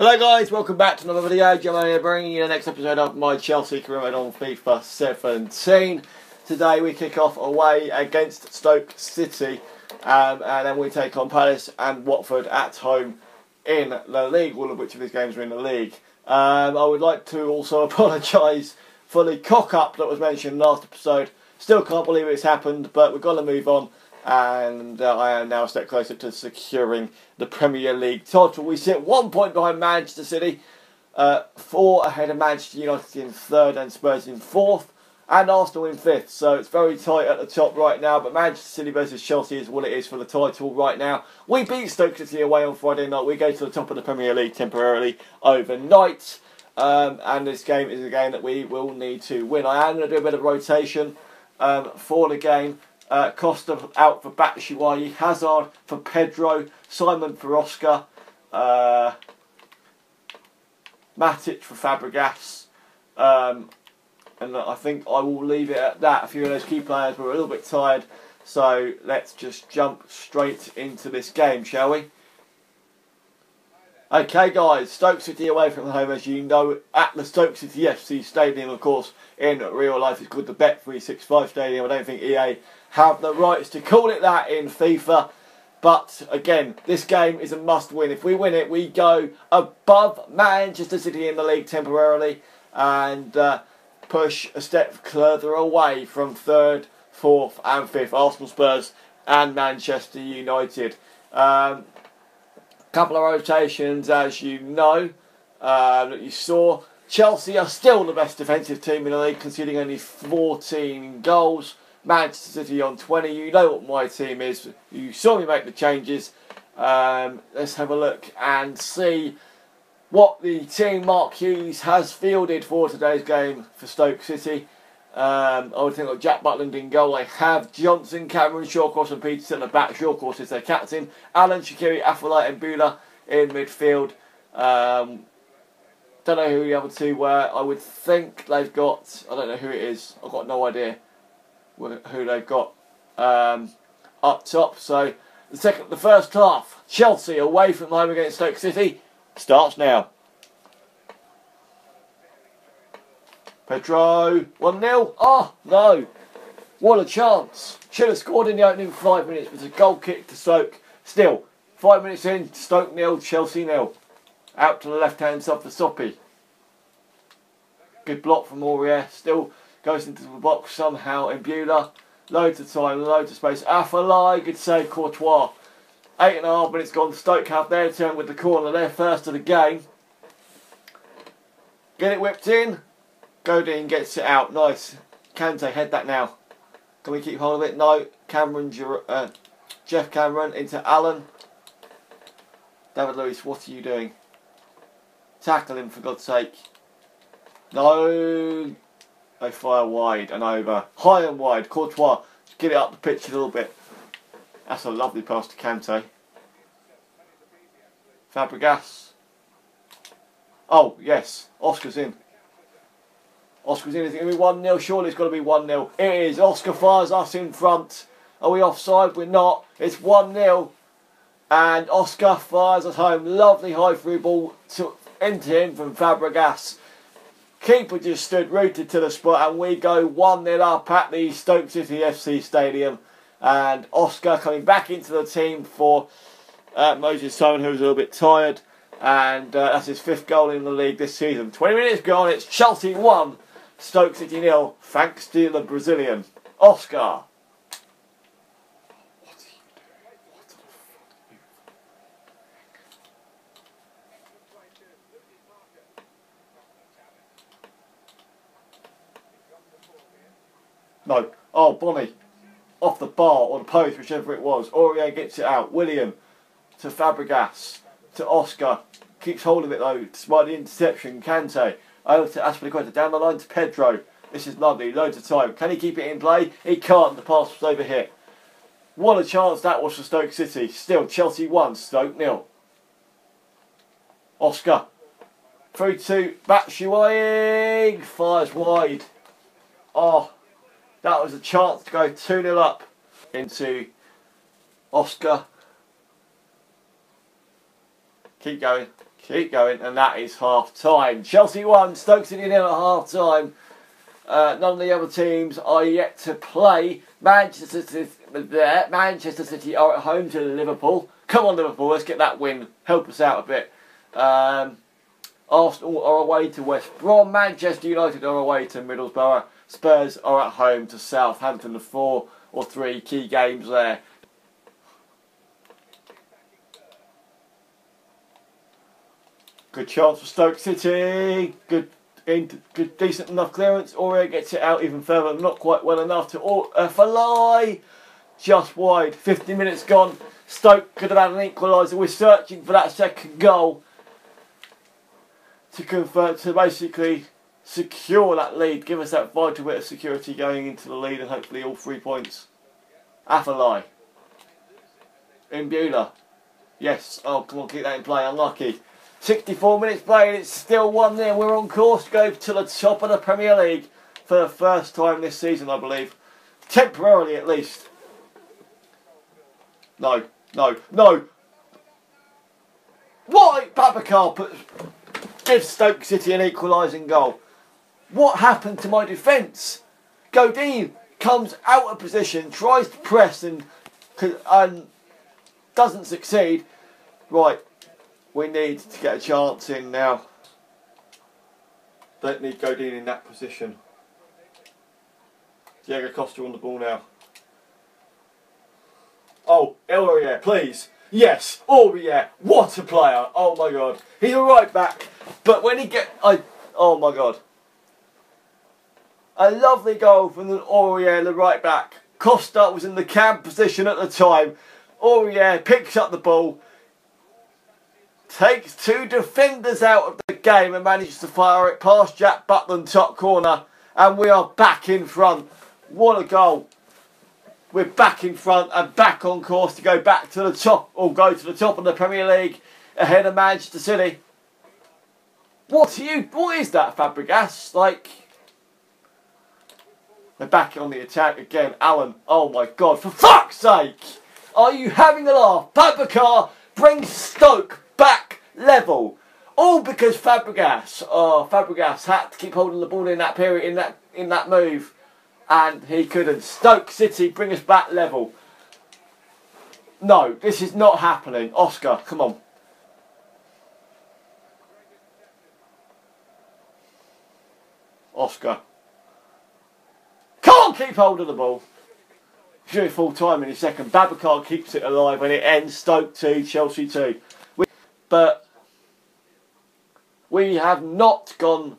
Hello guys, welcome back to another video. Joe here bringing you the next episode of my Chelsea career mode on FIFA 17. Today we kick off away against Stoke City and then we take on Palace and Watford at home in the league, all of which of these games are in the league. I would like to also apologise for the cock-up that was mentioned last episode. Still can't believe it's happened, but we've got to move on. And I am now a step closer to securing the Premier League title. We sit 1 point behind Manchester City, 4 ahead of Manchester United in 3rd and Spurs in 4th, and Arsenal in 5th. So it's very tight at the top right now, but Manchester City versus Chelsea is what it is for the title right now. We beat Stoke City away on Friday night. We go to the top of the Premier League temporarily overnight, and this game is a game that we will need to win. I am going to do a bit of rotation for the game. Costa out for Batshuayi, Hazard for Pedro, Simon for Oscar, Matic for Fabregas, and I think I will leave it at that. A few of those key players were a little bit tired, so let's just jump straight into this game, shall we? Okay guys, Stoke City away from home, as you know, at the Stoke City FC Stadium, of course. In real life it's called the Bet365 Stadium. I don't think EA have the rights to call it that in FIFA, but again, this game is a must win. If we win it, we go above Manchester City in the league temporarily and push a step further away from 3rd, 4th and 5th, Arsenal, Spurs and Manchester United. Couple of rotations, as you know, that you saw. Chelsea are still the best defensive team in the league, conceding only 14 goals. Manchester City on 20. You know what my team is. You saw me make the changes. Let's have a look and see what the team Mark Hughes has fielded for today's game for Stoke City. I would think like Jack Butland in goal. They have Johnson, Cameron, Shawcross and Peterson at the back. Shawcross is their captain. Alan, Shaqiri, Affolite and Bula in midfield. Don't know who the other two were. I would think they've got... I don't know who it is. I've got no idea who they've got up top. So the first half, Chelsea away from home against Stoke City, starts now. Pedro, 1-0. Oh, no. What a chance. Should have scored in the opening 5 minutes. It was a goal kick to Stoke. Still, 5 minutes in, Stoke 0, Chelsea 0. Out to the left-hand side for Soppy. Good block from Aurier. Still goes into the box somehow. Imbula. Loads of time, loads of space. Affolite, good save, Courtois. 8.5 minutes gone. Stoke have their turn with the corner. They're first of the game. Get it whipped in. Godin gets it out. Nice. Kante, head that now. Can we keep hold of it? No. Cameron, Jeff Cameron into Allen. David Luiz, what are you doing? Tackle him for God's sake. No. They fire wide and over. High and wide. Courtois. Just get it up the pitch a little bit. That's a lovely pass to Kante. Fabregas. Oh, yes. Oscar's in. Oscar's in. Is it going to be 1-0? Surely it's got to be 1-0. It is. Oscar fires us in front. Are we offside? We're not. It's 1-0. And Oscar fires us home. Lovely high through ball into him from Fabregas. Keeper just stood rooted to the spot and we go 1-0 up at the Stoke City FC Stadium. And Oscar coming back into the team for Moses Simon, who's a little bit tired. And that's his 5th goal in the league this season. 20 minutes gone, it's Chelsea 1, Stoke City 0, thanks to the Brazilian. Oscar. No. Oh, Bonnie. Off the bar or the post, whichever it was. Aurier gets it out. William to Fabregas to Oscar. Keeps hold of it though, despite the interception. Kante. Over to Aspilicueta. Down the line to Pedro. This is lovely. Loads of time. Can he keep it in play? He can't. The pass was overhit. What a chance that was for Stoke City. Still, Chelsea 1, Stoke 0. Oscar. Through to Batshuayi. Fires wide. Oh. That was a chance to go 2-0 up into Oscar. Keep going. Keep going, and that is half time. Chelsea 1, Stoke City 0 at half time. None of the other teams are yet to play. Manchester City are at home to Liverpool. Come on, Liverpool, let's get that win. Help us out a bit. Arsenal are away to West Brom. Manchester United are away to Middlesbrough. Spurs are at home to Southampton. The 4 or 3 key games there. Good chance for Stoke City. Good, decent enough clearance. Aurier gets it out even further. Not quite well enough to Falai. Just wide. 50 minutes gone. Stoke could have had an equaliser. We're searching for that second goal to convert, to basically secure that lead. Give us that vital bit of security going into the lead and hopefully all 3 points. Afalai. Imbula. Yes. Oh, come on, keep that in play. Unlucky. 64 minutes played, it's still 1-0. We're on course to go to the top of the Premier League for the first time this season, I believe. Temporarily, at least. No. Why? Babacar gives Stoke City an equalising goal. What happened to my defence? Godin comes out of position, tries to press and doesn't succeed. Right. We need to get a chance in now. Don't need Godin in that position. Diego Costa on the ball now. Oh, Aurier, please. Yes, Aurier. What a player. Oh my God. He's a right back. But when he oh my God. A lovely goal from the Aurier, the right back. Costa was in the cam position at the time. Aurier picks up the ball. Takes 2 defenders out of the game and manages to fire it past Jack Butland top corner. And we are back in front. What a goal. We're back in front and back on course to go back to the top, or go to the top of the Premier League ahead of Manchester City. What is that, Fabregas? Like, they're back on the attack again. Allen, oh my God, for fuck's sake! Are you having a laugh? Fabregas brings Stoke back level. All because Fabregas. Oh, Fabregas had to keep holding the ball in that period, in that move. And he couldn't. Stoke City bring us back level. No, this is not happening. Oscar, come on. Oscar. Can't keep hold of the ball. Should be full time in a second. Babacar keeps it alive and it ends Stoke 2, Chelsea 2. But we have not gone...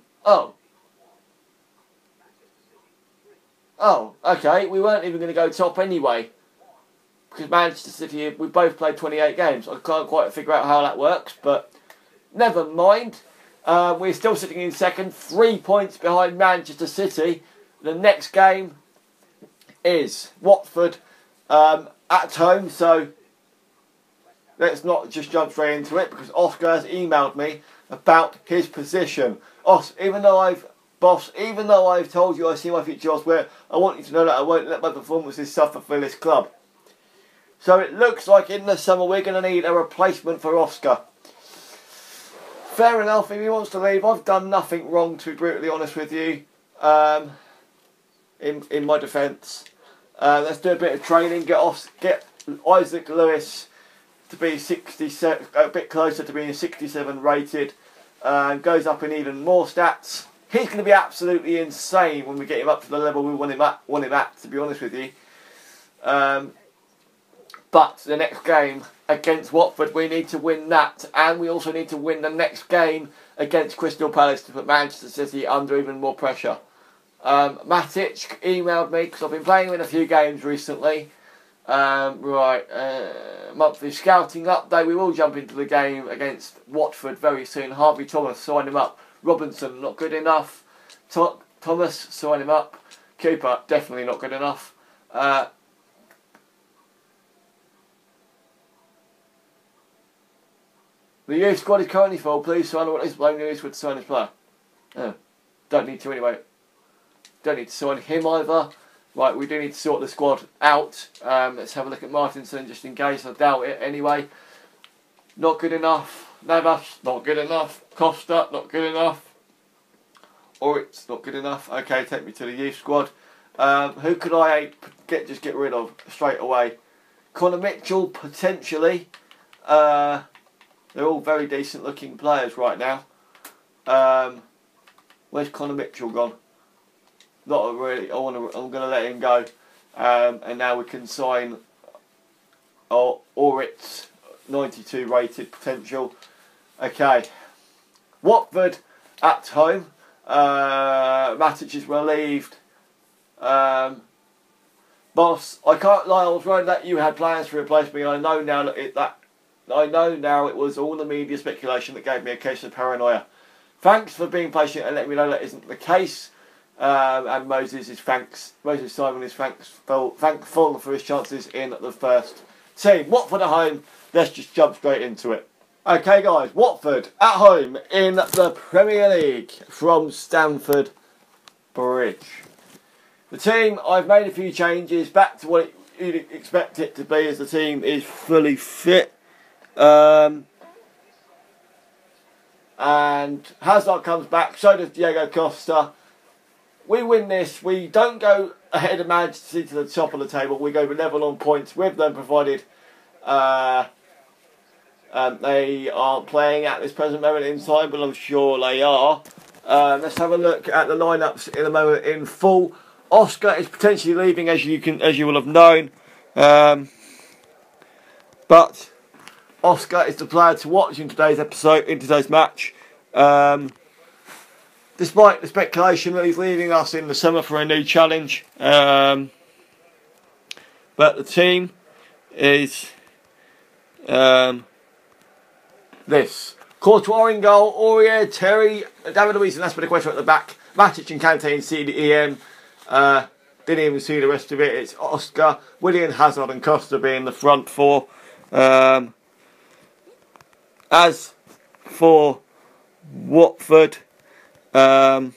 Oh, okay. We weren't even going to go top anyway. Because Manchester City, we both played 28 games. I can't quite figure out how that works, but never mind. We're still sitting in second, 3 points behind Manchester City. The next game is Watford at home, so let's not just jump straight into it because Oscar has emailed me about his position. Even though I've told you I see my future elsewhere, I want you to know that I won't let my performances suffer for this club. So it looks like in the summer we're going to need a replacement for Oscar. Fair enough, if he wants to leave, I've done nothing wrong, to be brutally honest with you, in my defence. Let's do a bit of training, get Isaac Lewis to be 67, a bit closer to being 67 rated, goes up in even more stats. He's going to be absolutely insane when we get him up to the level we want him at, to be honest with you. But the next game against Watford, we need to win that, and we also need to win the next game against Crystal Palace to put Manchester City under even more pressure. Matic emailed me because I've been playing in a few games recently. Monthly scouting update. We will jump into the game against Watford very soon. Harvey Thomas, sign him up. Robinson, not good enough. Thomas, sign him up. Cooper, definitely not good enough. The youth squad is currently full. Please sign what is playing news with the sign his player. Don't need to anyway. Don't need to sign him either. Right, we do need to sort the squad out. Let's have a look at Martinson just in case. I doubt it anyway. Not good enough. Navas, not good enough. Costa, not good enough. Oritz, not good enough. Okay, take me to the youth squad. Who could I just get rid of straight away? Connor Mitchell, potentially. They're all very decent looking players right now. Where's Connor Mitchell gone? Not really. I'm gonna let him go. And now we can sign Oritz, 92 rated potential. Okay. Watford at home. Matic is relieved. Boss, I can't lie. I was worried that you had plans to replace me. I know now it was all the media speculation that gave me a case of paranoia. Thanks for being patient and letting me know that isn't the case. And Moses Simon is thankful for his chances in the first team. Watford at home. Let's just jump straight into it. Okay, guys. Watford at home in the Premier League from Stamford Bridge. The team, I've made a few changes back to what you'd expect it to be, as the team is fully fit. And Hazard comes back, so does Diego Costa. We win this. We don't go ahead of Manchester City to the top of the table. We go level on points with them, provided they aren't playing at this present moment in time, but I'm sure they are. Let's have a look at the lineups in a moment in full. Oscar is potentially leaving, as you will have known, but Oscar is the player to watch in today's match. Despite the speculation that he's leaving us in the summer for a new challenge, but the team is this: Courtois in goal, Aurier, Terry, David Luiz and Azpilicueta at the back, Matic and Kante in CDEM. Didn't even see the rest of it. It's Oscar, Willian, Hazard and Costa being the front four. As for Watford, they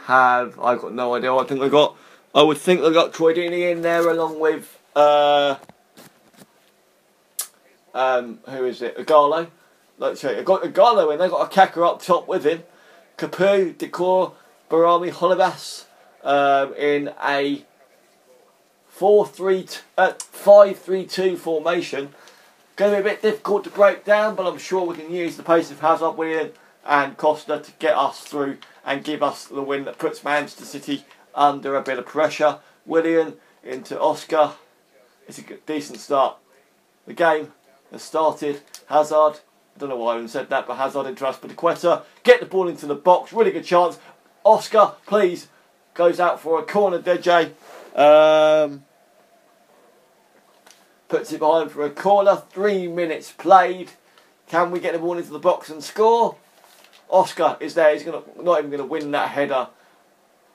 have, I've got no idea what I think they got. I would think they got Troy Deeney in there along with who is it? Igalo. Let's see, I got Igalo in. They got a Kaka up top with him. Capu, Decor, Barami, Holebas in a 5-3-2 formation. Going to be a bit difficult to break down, but I'm sure we can use the pace of Hazard, Willian and Costa to get us through and give us the win that puts Manchester City under a bit of pressure. Willian into Oscar. It's a decent start. The game has started. Hazard, I don't know why I even said that, but Hazard into Azpilicueta. Get the ball into the box. Really good chance. Oscar, please, goes out for a corner, DJ. Puts it behind for a corner. 3 minutes played. Can we get the ball into the box and score? Oscar is there. He's not even going to win that header.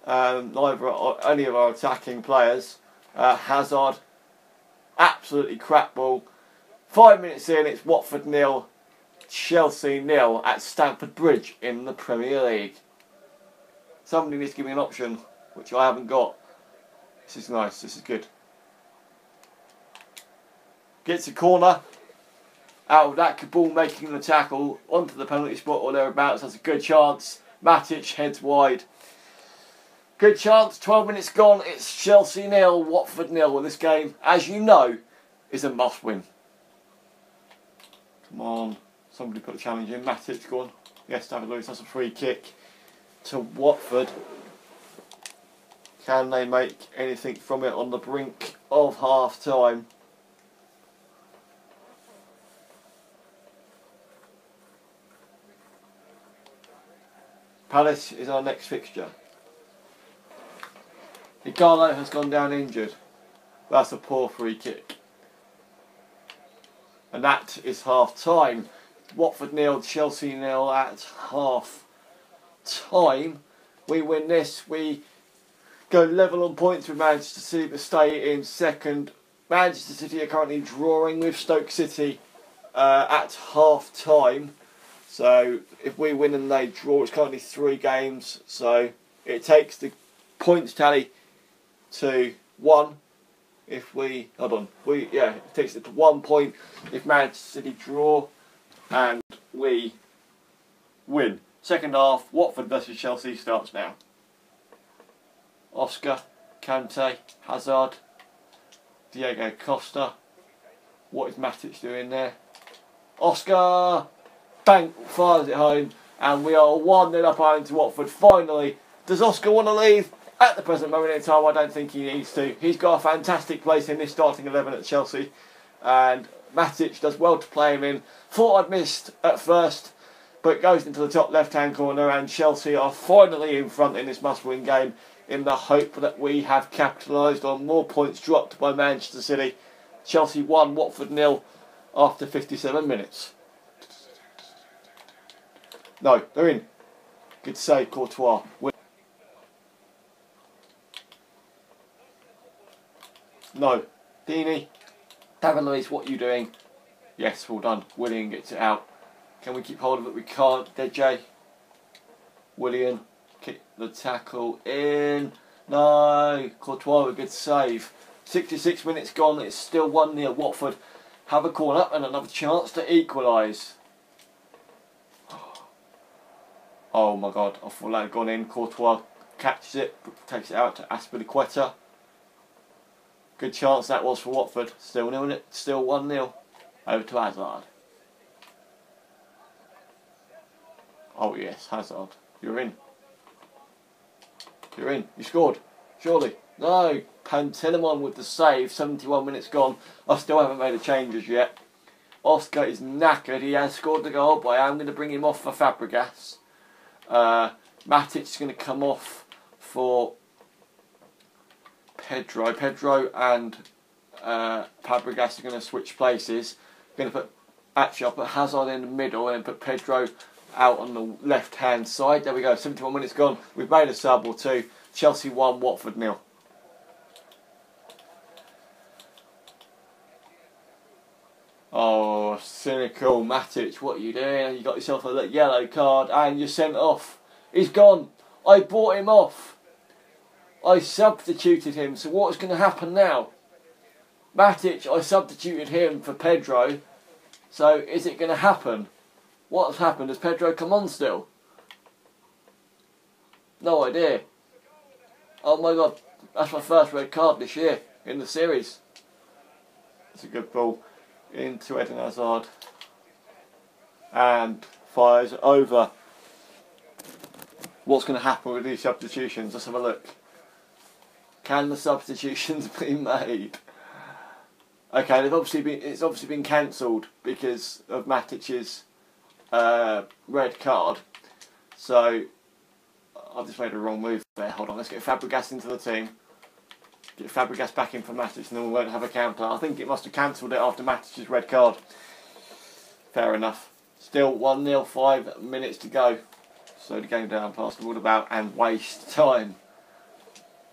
Neither any of our attacking players. Hazard, absolutely crap ball. 5 minutes in, it's Watford 0, Chelsea 0 at Stamford Bridge in the Premier League. Somebody needs to give me an option, which I haven't got. This is nice. This is good. Gets a corner. Out of that, Kabul making the tackle onto the penalty spot or thereabouts. That's a good chance. Matic heads wide. Good chance. 12 minutes gone. It's Chelsea 0, Watford 0. And this game, as you know, is a must-win. Come on. Somebody put a challenge in. Matic gone. Yes, David Luiz has a free kick to Watford. Can they make anything from it on the brink of half-time? Palace is our next fixture. Igalo has gone down injured. That's a poor free kick. And that is half-time. Watford 0, Chelsea 0 at half-time. We win this. We go level on points with Manchester City but stay in second. Manchester City are currently drawing with Stoke City at half-time. So if we win and they draw, it's currently 3 games. So it takes the points tally to 1 if we it takes it to 1 point if Manchester City draw and we win. Second half, Watford versus Chelsea starts now. Oscar, Kante, Hazard, Diego Costa. What is Matic doing there? Oscar! Bang! Fires it home. And we are 1-0 up home to Watford. Finally, does Oscar want to leave? At the present moment in time, I don't think he needs to. He's got a fantastic place in this starting 11 at Chelsea. And Matic does well to play him in. Thought I'd missed at first, but goes into the top left-hand corner. And Chelsea are finally in front in this must-win game, in the hope that we have capitalised on more points dropped by Manchester City. Chelsea 1, Watford 0 after 57 minutes. No, they're in. Good save, Courtois. No. Deeney. David Luiz, what are you doing? Yes, well done. Willian gets it out. Can we keep hold of it? We can't. Deja. Willian. Kick the tackle in. No. Courtois, a good save. 66 minutes gone. It's still 1-0. Watford have a corner and another chance to equalise. Oh my God. I thought that had gone in. Courtois catches it. Takes it out to Azpilicueta. Good chance that was for Watford. Still 0-0. Still 1-0. Over to Hazard. Oh yes, Hazard. You're in. You're in. You scored. Surely. No. Pantilimon with the save. 71 minutes gone. I still haven't made the changes yet. Oscar is knackered. He has scored the goal, but I am going to bring him off for Fabregas. Matic is going to come off for Pedro. Pedro and Fabregas are going to switch places. I'll put Hazard in the middle and put Pedro out on the left hand side. There we go. 71 minutes gone. We've made a sub or two. Chelsea 1, Watford 0. Oh, cynical Matic, what are you doing? You got yourself a yellow card and you're sent off. He's gone. I brought him off. I substituted him, so what's going to happen now? Matic, I substituted him for Pedro, so is it going to happen? What's happened? Has Pedro come on still? No idea. Oh my God, that's my first red card this year in the series. It's a good ball into Eden Hazard and fires over. What's going to happen with these substitutions? Let's have a look. Can the substitutions be made? Okay, it's obviously been cancelled because of Matic's red card. So I've just made a wrong move there. Hold on, let's get Fabregas into the team. Get Fabregas back in for Matic, and then we won't have a counter. I think it must have cancelled it after Matic's red card. Fair enough. Still 1-0, 5 minutes to go. Slow the game down, pass the ball about, and waste time.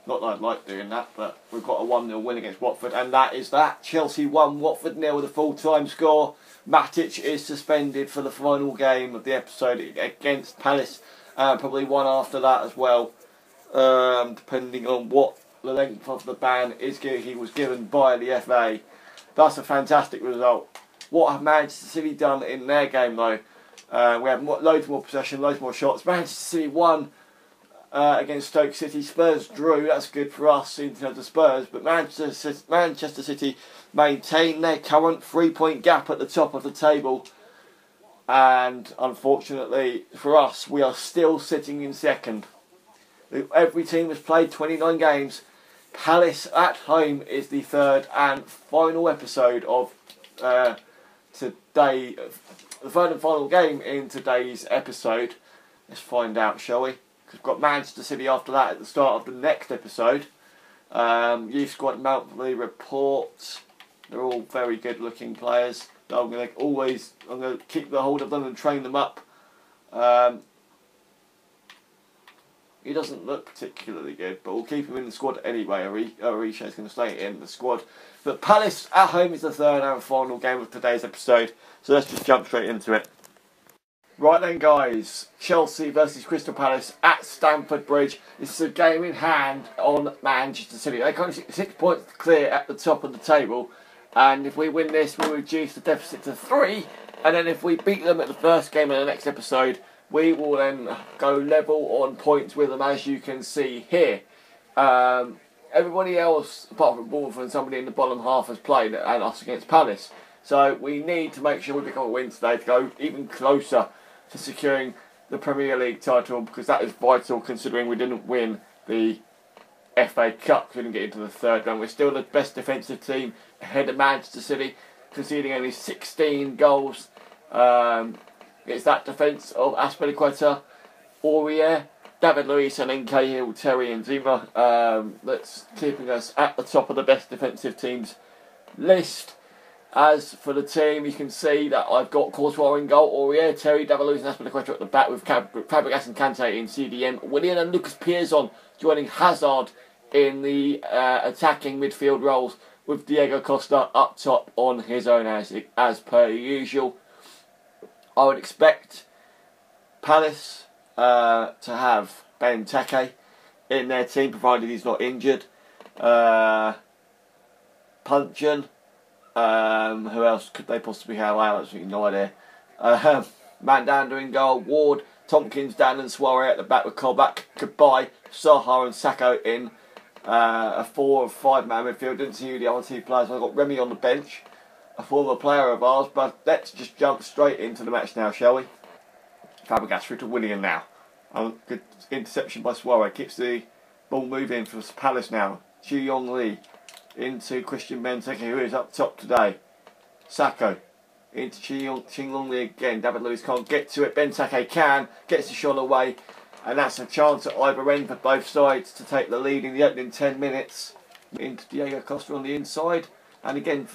Not that I'd like doing that, but we've got a 1-0 win against Watford, and that is that. Chelsea 1, Watford 0 with a full-time score. Matic is suspended for the final game of the episode against Palace, and probably one after that as well, depending on what the length of the ban is. He was given by the FA. That's a fantastic result. What have Manchester City done in their game though? We have loads more possession, loads more shots. Manchester City won against Stoke City. Spurs drew. That's good for us in terms of Spurs. But Manchester City maintain their current 3-point gap at the top of the table. And unfortunately for us, we are still sitting in second. Every team has played 29 games. Palace at home is the third and final episode of today. The third and final game in today's episode. Let's find out, shall we? Because we've got Manchester City after that at the start of the next episode. Youth Squad Monthly Report. They're all very good looking players. I'm going to keep the hold of them and train them up. He doesn't look particularly good, but we'll keep him in the squad anyway. Orisha's going to stay in the squad. But Palace at home is the third and final game of today's episode. So let's just jump straight into it. Right then, guys, Chelsea versus Crystal Palace at Stamford Bridge. This is a game in hand on Manchester City. They come 6 points clear at the top of the table, and if we win this, we'll reduce the deficit to 3. And then if we beat them at the first game of the next episode, we will then go level on points with them, as you can see here. Everybody else, apart from Bournemouth and somebody in the bottom half, has played, and us against Palace. So we need to make sure we pick up a win today to go even closer to securing the Premier League title, because that is vital considering we didn't win the FA Cup, couldn't get into the third round. We're still the best defensive team ahead of Manchester City, conceding only 16 goals. It's that defence of Azpilicueta, Aurier, David Luiz and Cahill, Terry and Zima that's keeping us at the top of the best defensive teams list. As for the team, you can see that I've got Courtois in goal, Aurier, Terry, David Luiz and Azpilicueta at the back, with Fabregas and Kante in CDM, Willian and Lucas Piazon joining Hazard in the attacking midfield roles, with Diego Costa up top on his own as per usual. I would expect Palace to have Benteke in their team, provided he's not injured. Puncheon. Who else could they possibly have? I have absolutely no idea. Mandanda in goal, Ward, Tompkins, Dan and Suarez at the back with Colback, Goodbye, Saha and Sacco in a 4 or 5 man midfield. Didn't see who the other 2 players. I've got Remy on the bench, a former player of ours, but let's just jump straight into the match now, shall we? Fabregas through to Willian now. Good interception by Suarez, keeps the ball moving for Palace now. Chu Yong Lee into Christian Benteke, who is up top today. Sacco into Ching Long Lee again. David Luiz can't get to it. Benteke can, gets the shot away, and that's a chance at either end for both sides to take the lead in the opening 10 minutes. Into Diego Costa on the inside, and again,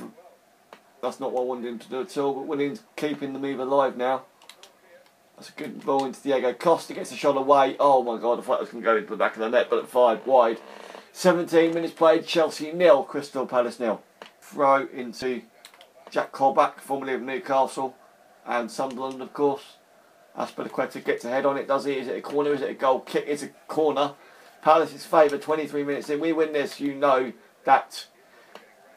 that's not what I wanted him to do at all, but Williams keeping the move alive now. That's a good ball into Diego Costa, gets the shot away. Oh my god, I thought it was going to go into the back of the net, but it fired wide. 17 minutes played, Chelsea 0, Crystal Palace 0. Throw into Jack Colback, formerly of Newcastle and Sunderland, of course. Azpilicueta gets a head on it, does he? Is it a corner? Is it a goal kick? It's a corner. Palace's favour, 23 minutes in. We win this, you know that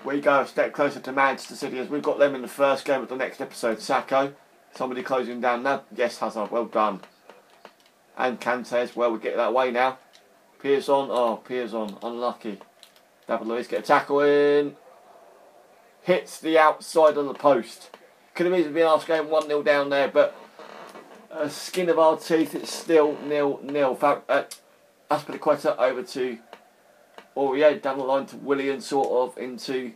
we go a step closer to Manchester City, as we've got them in the first game of the next episode. Sacco, somebody closing down now. Yes, Hazard, well done. And Kante as well, we get that way now. Piazon, Piazon, unlucky. David Luiz get a tackle in. Hits the outside of the post. Could have easily been our game 1-0 down there, but skin of our teeth, it's still 0-0. Azpilicueta over to Aurier, down the line to Willian, sort of into.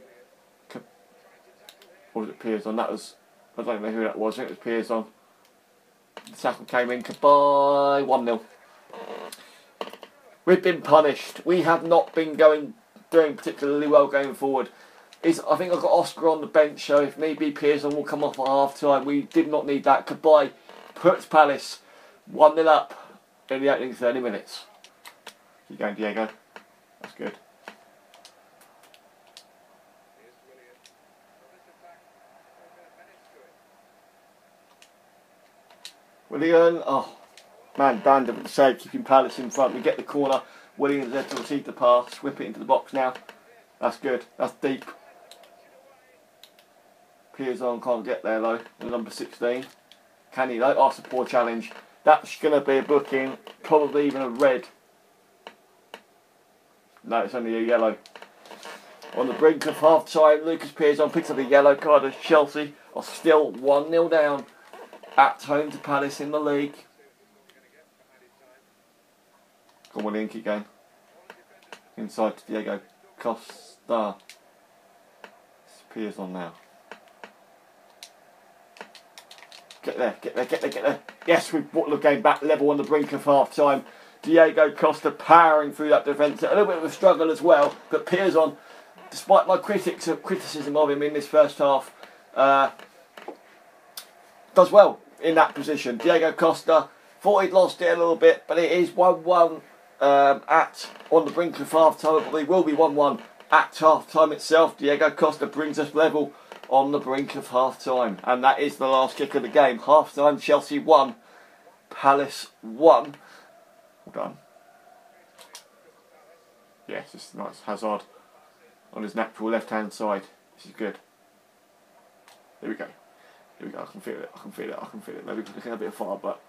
Or was it Piazon? That was. I don't know who that was. I think it was Piazon. The tackle came in. Goodbye. 1-0. We've been punished. We have not been doing particularly well going forward. I think I've got Oscar on the bench, so if need be, Piazon will come off at half time. We did not need that. Goodbye. Puts Palace 1-0 up in the opening 30 minutes. Keep going, Diego. That's good. Willian, man, Dan didn't save, keeping Palace in front. We get the corner. Willian's there to receive the pass. Whip it into the box now. That's good. That's deep. Piazon can't get there though. The number 16. Can he though? Oh, it's a poor challenge. That's going to be a booking. Probably even a red. No, it's only a yellow. On the brink of half time, Lucas Piazon picks up a yellow card as Chelsea are still 1-0 down at home to Palace in the league. Come on in, keep going. Inside to Diego Costa. It's Piazon now. Get there. Yes, we've brought the game back level on the brink of half time. Diego Costa powering through that defence. A little bit of a struggle as well, but Piazon, despite my criticism of him in this first half, does well in that position. Diego Costa, thought he'd lost it a little bit, but it is 1-1 on the brink of half time. It probably will be 1-1 at half time itself. Diego Costa brings us level on the brink of half-time. And that is the last kick of the game. Half-time, Chelsea 1, Palace 1. Well done. Yes, it's nice. Hazard on his natural left-hand side. This is good. Here we go. Here we go. I can feel it. I can feel it. I can feel it. Maybe looking a bit far, but...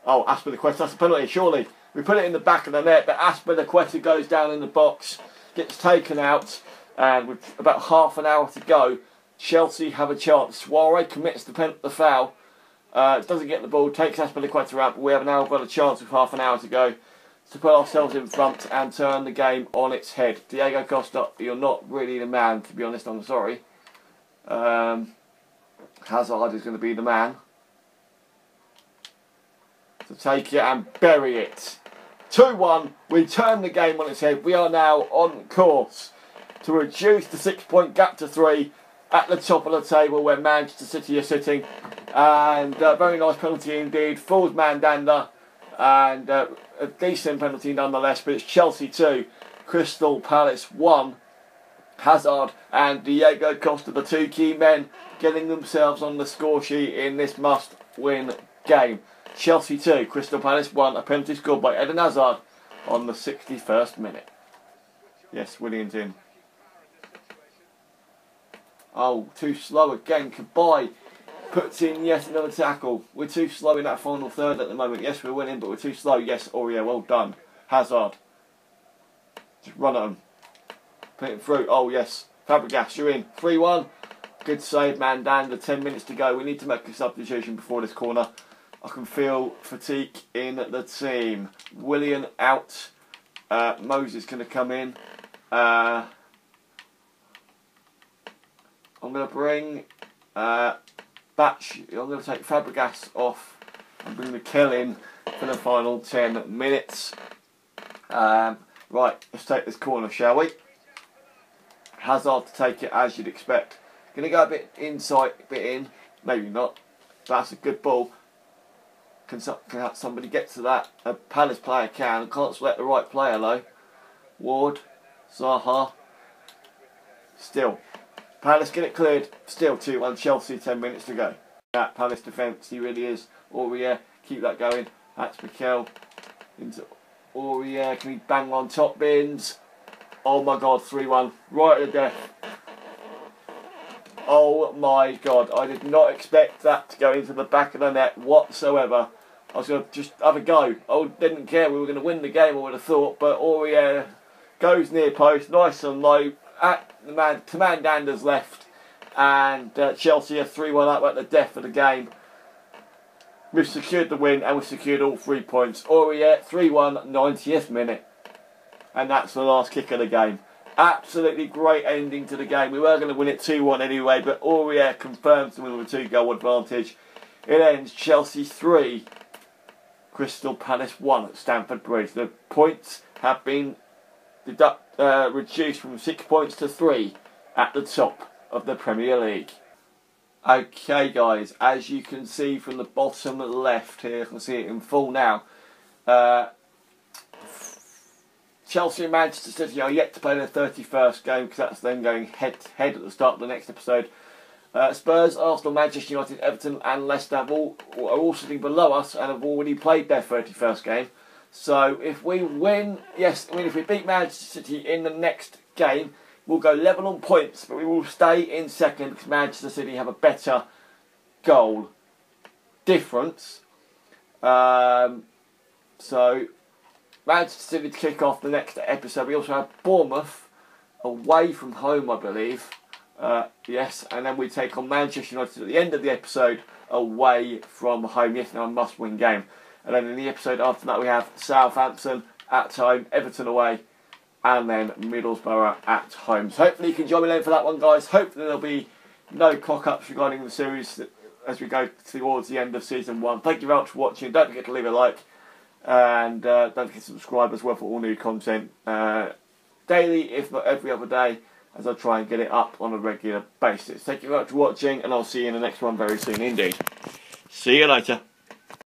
Oh, Aspilicueta, that's a penalty, surely. We put it in the back of the net, but Aspilicueta goes down in the box, gets taken out, and with about half an hour to go, Chelsea have a chance. Suarez commits the foul, doesn't get the ball, takes Aspilicueta out, but we have now got a chance with half an hour to go to put ourselves in front and turn the game on its head. Diego Costa, you're not really the man, to be honest, I'm sorry. Hazard is going to be the man to take it and bury it. 2-1, we turn the game on its head. We are now on course to reduce the 6-point gap to 3 at the top of the table where Manchester City are sitting. And a very nice penalty indeed. Falls Mandanda, and a decent penalty nonetheless, but it's Chelsea 2, Crystal Palace 1. Hazard and Diego Costa, the two key men, getting themselves on the score sheet in this must-win game. Chelsea 2, Crystal Palace 1, a penalty scored by Eden Hazard on the 61st minute. Yes, William's in. Oh, too slow again. Kabay puts in yet another tackle. We're too slow in that final third at the moment. Yes, we're winning, but we're too slow. Yes, Aurier, well done. Hazard. Just run at them. Put it through. Oh, yes. Fabregas, you're in. 3-1. Good save, Mandanda. 10 minutes to go. We need to make a substitution before this corner. I can feel fatigue in the team. Willian out. Moses going to come in. I'm going to bring Batch. I'm going to take Fabregas off and bring Mikel in for the final 10 minutes. Right, let's take this corner, shall we? Hazard to take it as you'd expect. Going to go a bit inside, a bit in. Maybe not. That's a good ball. Can somebody get to that? A Palace player can. Can't select the right player though. Ward, Zaha. Still. Palace get it cleared. Still 2-1 Chelsea, 10 minutes to go. That Palace defence, he really is. Aurier, keep that going. That's Mikel. Into Aurier, can he bang on top bins? Oh my god, 3-1. Right at the death. Oh my god, I did not expect that to go into the back of the net whatsoever. I was going to just have a go. I didn't care we were going to win the game, I would have thought, but Aurier goes near post, nice and low, at the man, to Mandanda's left, and Chelsea are 3-1 up at the death of the game. We've secured the win, and we've secured all 3 points. Aurier, 3-1, 90th minute. And that's the last kick of the game. Absolutely great ending to the game. We were going to win it 2-1 anyway, but Aurier confirms the win with a 2-goal advantage. It ends Chelsea 3, Crystal Palace 1 at Stamford Bridge. The points have been reduced from 6 points to 3 at the top of the Premier League. Okay guys, as you can see from the bottom left here, I can see it in full now. Chelsea and Manchester City are yet to play their 31st game because that's them going head to head at the start of the next episode. Spurs, Arsenal, Manchester United, Everton and Leicester are all sitting below us and have already played their 31st game. So if we win, if we beat Manchester City in the next game, we'll go level on points, but we will stay in second because Manchester City have a better goal difference. So Manchester City to kick off the next episode. We also have Bournemouth away from home, I believe. Yes, and then we take on Manchester United at the end of the episode away from home. Yes, now a must-win game. And then in the episode after that we have Southampton at home, Everton away, and then Middlesbrough at home. So hopefully you can join me later for that one, guys. Hopefully there'll be no cock-ups regarding the series as we go towards the end of Season 1. Thank you very much for watching. Don't forget to leave a like. And don't forget to subscribe as well for all new content. Daily, if not every other day, as I try and get it up on a regular basis. Thank you very much for watching, and I'll see you in the next one very soon indeed. See you later.